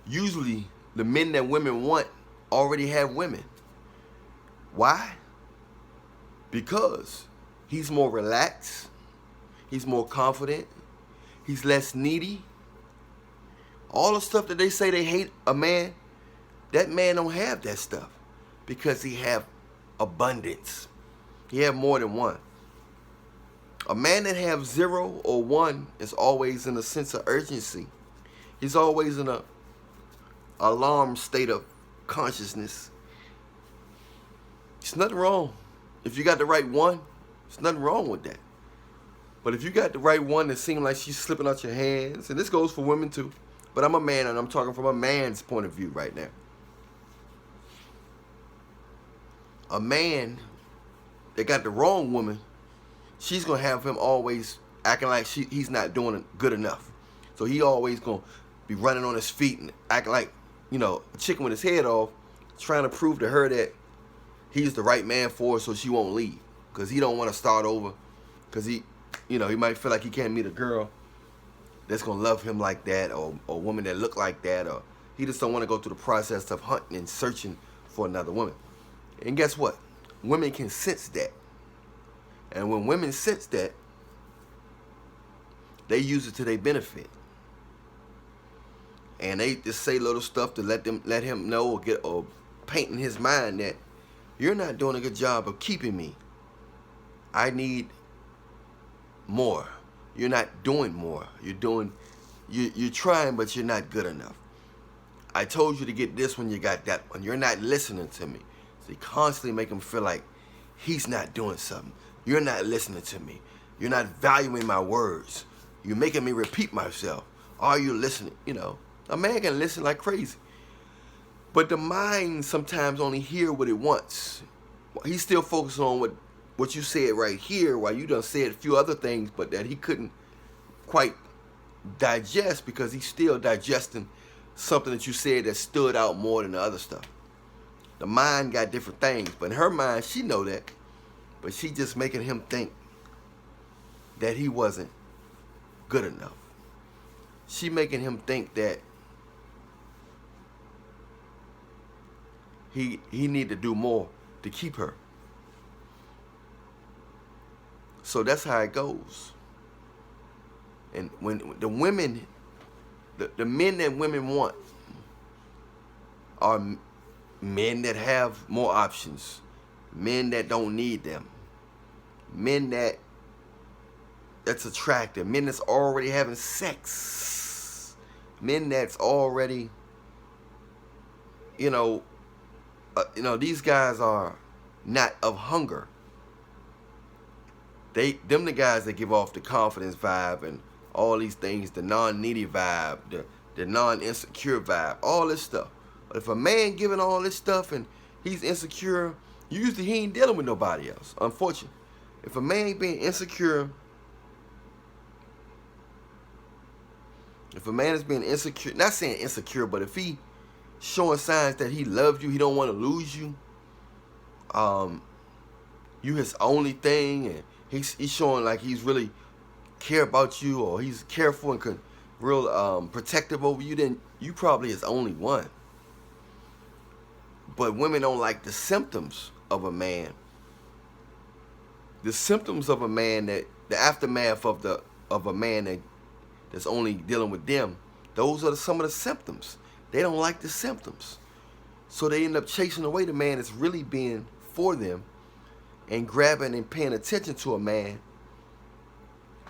usually the men that women want already have women. Why? Because he's more relaxed, he's more confident, he's less needy. All the stuff that they say they hate a man, that man don't have that stuff because he have abundance. He have more than one. A man that have 0 or 1 is always in a sense of urgency. He's always in a alarm state of consciousness. There's nothing wrong. If you got the right one, there's nothing wrong with that. But if you got the right one that seems like she's slipping out your hands, and this goes for women too, but I'm a man and I'm talking from a man's point of view right now. A man that got the wrong woman, she's going to have him always acting like he's not doing good enough. So he always going to be running on his feet and acting like, a chicken with his head off, trying to prove to her that he's the right man for her so she won't leave. Because he don't want to start over. Because he might feel like he can't meet a girl that's going to love him like that, or a woman that look like that, or he just don't want to go through the process of hunting and searching for another woman. And guess what? Women can sense that. And when women sense that, they use it to their benefit. And they just say little stuff to let him know or paint in his mind that you're not doing a good job of keeping me. I need more. You're not doing more. You're trying, but you're not good enough. I told you to get this one, you got that one. You're not listening to me. So you constantly make him feel like he's not doing something. You're not listening to me. You're not valuing my words. You're making me repeat myself. Are you listening? A man can listen like crazy. But the mind sometimes only hear what it wants. He's still focused on what you said right here, while you done said a few other things, but that he couldn't quite digest because he's still digesting something that you said that stood out more than the other stuff. The mind got different things, but in her mind, she know that. But she just making him think that he wasn't good enough. She making him think that he need to do more to keep her. So that's how it goes. And when the women, the men that women want are men that have more options, men that don't need them, men that's attractive, men that's already having sex, men that's already, these guys are not of hunger. Them the guys that give off the confidence vibe and all these things, the non-needy vibe, the non-insecure vibe, all this stuff. But if a man giving all this stuff and he's insecure, usually he ain't dealing with nobody else, unfortunately. If a man being insecure, not saying insecure, but if he showing signs that he loves you, he don't want to lose you, you his only thing, and he's showing like he's really care about you, or he's careful and real protective over you, then you probably his only one. But women don't like the symptoms of a man. The symptoms of a man, that the aftermath of a man that's only dealing with them, those are some of the symptoms. They don't like the symptoms. So they end up chasing away the man that's really being for them, and grabbing and paying attention to a man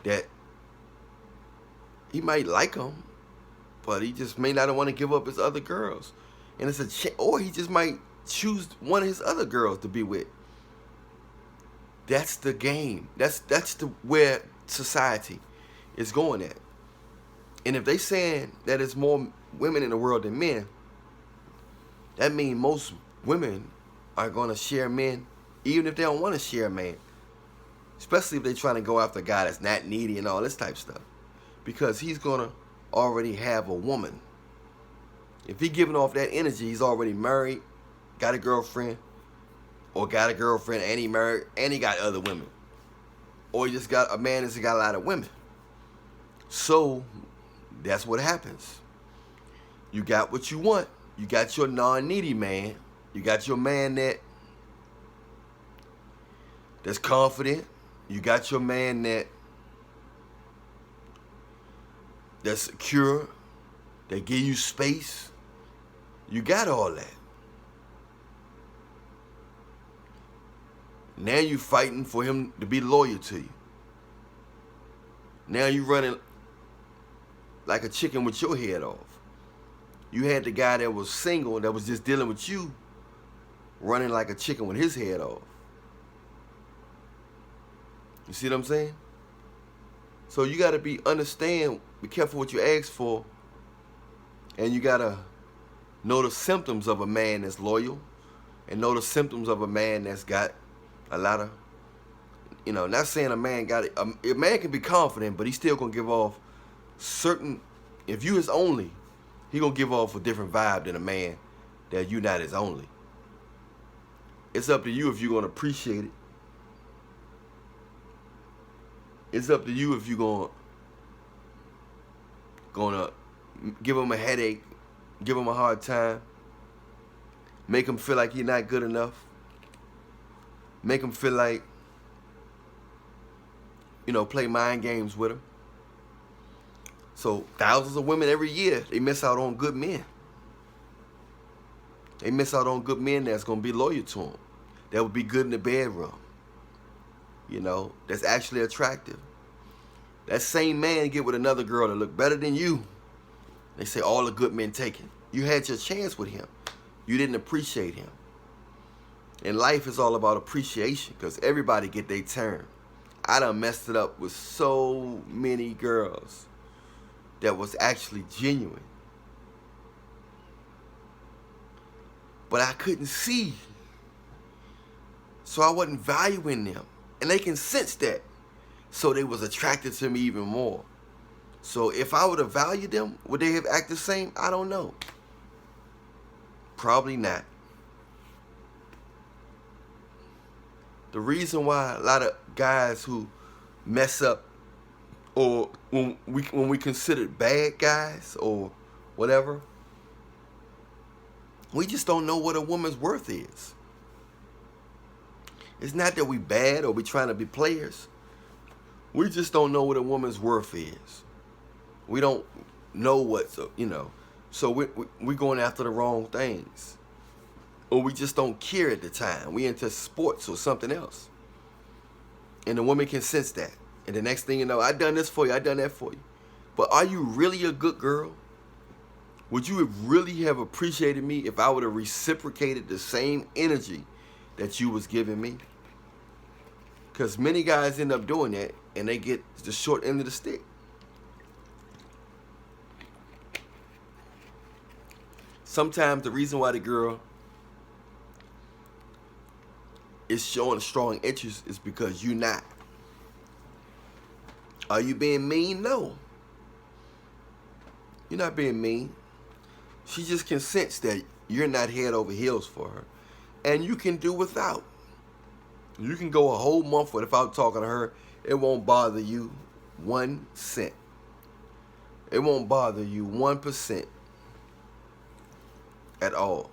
that he might like him, but he just may not want to give up his other girls. And it's or he just might choose one of his other girls to be with. That's the game. That's where society is going at. And if they saying that there's more women in the world than men, that means most women are going to share men, even if they don't want to share a man. Especially if they're trying to go after a guy that's not needy and all this type of stuff. Because he's going to already have a woman. If he giving off that energy, he's already married, got a girlfriend, or got a girlfriend and he married and he got other women. Or he just got a man that's got a lot of women. So that's what happens. You got what you want. You got your non-needy man. You got your man that's confident. You got your man that's secure. That give you space. You got all that. Now you fighting for him to be loyal to you. Now you running like a chicken with your head off. You had the guy that was single, that was just dealing with you, running like a chicken with his head off. You see what I'm saying? So you got to be careful what you ask for, and you got to know the symptoms of a man that's loyal, and know the symptoms of a man that's got a lot of, not saying a man a man can be confident, but he's still going to give off certain, if you his only, he going to give off a different vibe than a man that you not his only. It's up to you if you're going to appreciate it. It's up to you if you're gonna give him a headache, give him a hard time, make him feel like you're not good enough, make him feel like, play mind games with him. So thousands of women every year, they miss out on good men. They miss out on good men that's gonna be loyal to them, that will be good in the bedroom, that's actually attractive. That same man get with another girl that look better than you. They say all the good men taken. You had your chance with him. You didn't appreciate him. And life is all about appreciation, because everybody get their turn. I done messed it up with so many girls that was actually genuine. But I couldn't see. So I wasn't valuing them. And they can sense that. So they was attracted to me even more. So if I would have valued them, would they have acted the same? I don't know. Probably not. The reason why a lot of guys who mess up, or when we considered bad guys or whatever, we just don't know what a woman's worth is. It's not that we bad or we trying to be players. We just don't know what a woman's worth is. We don't know what's, so we're going after the wrong things. Or we just don't care at the time. We into sports or something else. And the woman can sense that. And the next thing you know, I done this for you, I done that for you. But are you really a good girl? Would you really have appreciated me if I would have reciprocated the same energy that you was giving me? Because many guys end up doing that, and they get the short end of the stick. Sometimes the reason why the girl is showing a strong interest is because you're not. Are you being mean? No. You're not being mean. She just can sense that you're not head over heels for her. And you can do without. You can go a whole month without talking to her. It won't bother you 1 cent. It won't bother you 1% at all.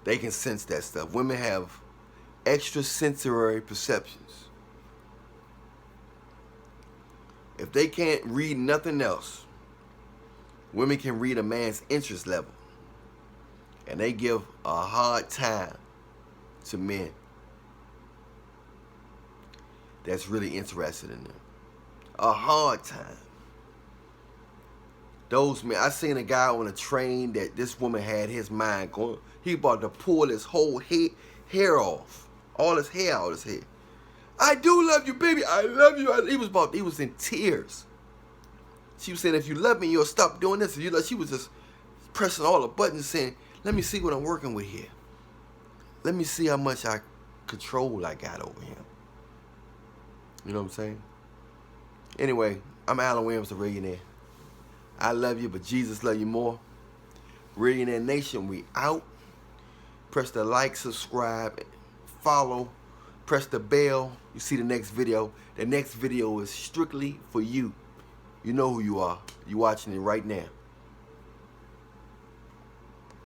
They can sense that stuff. Women have extrasensory perceptions. If they can't read nothing else, women can read a man's interest level. And they give a hard time to men that's really interested in them. A hard time. Those men, I seen a guy on a train that this woman had his mind going. He about to pull his whole hair off. All his hair out of his head. I do love you, baby. I love you. He was in tears. She was saying, if you love me, you'll stop doing this. She was just pressing all the buttons saying, let me see what I'm working with here. Let me see how much control I got over him. You know what I'm saying? Anyway, I'm Allan Williams, the Reallionaire. I love you, but Jesus love you more. Reallionaire Nation, we out. Press the like, subscribe, follow. Press the bell. You see the next video. The next video is strictly for you. You know who you are. You're watching it right now.